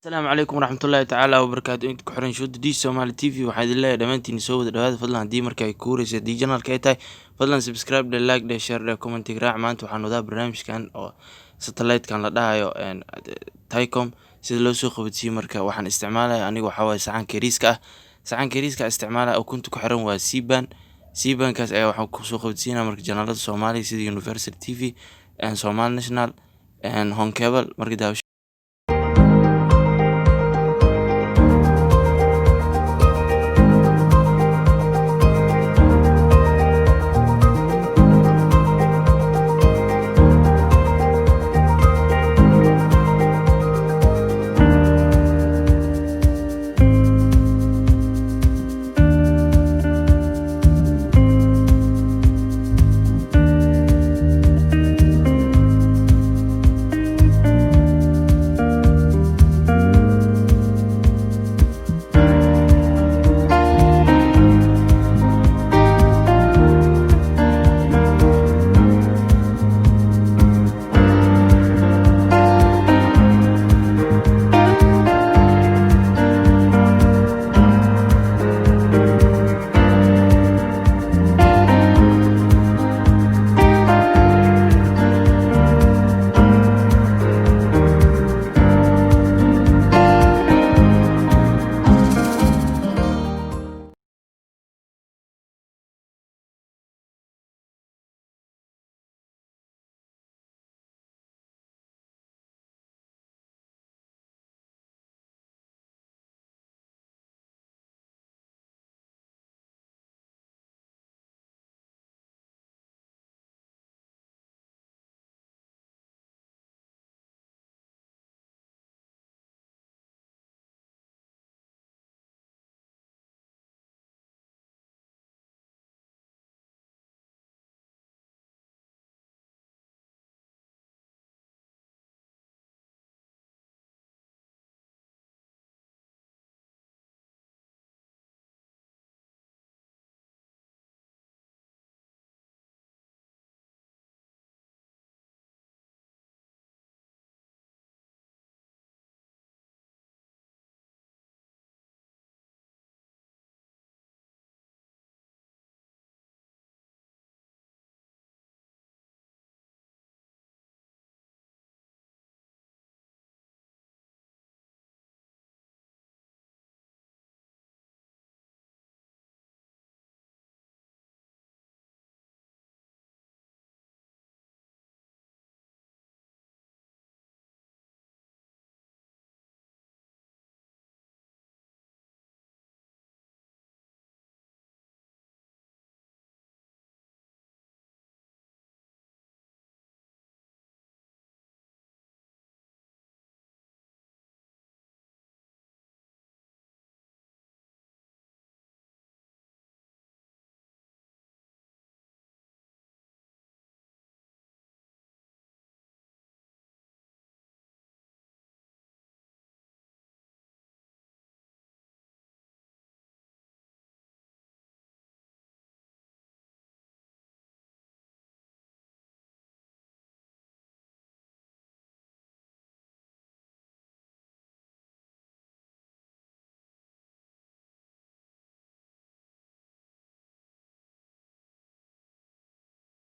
Asalaamu calaykum waraxmatullaahi tacaala wabarakaatu inta ku xiran shuudda D Somali TV waxaa idin leeyahay dhammaantiin soo wada dhawaada fadlan haddii marka ay ku horeysa haddii janaalka ay tahay fadlan subscribe dhe like dhe share dhe comment raac maanta waxaan wadaa barnaamijkan oo satellite-kan la dhahayo Tycom sida loo soo qabadsiiyo marka waxaan isticmaalaya aniga waxaa waaye saxanka yariiska isticmaalaya ukunta ku xiran waa C-band kaas ayaa waxaan ku soo qabadsiinaya marka janaalada Soomaaliya sida Universal TV Somali National Home Cable marka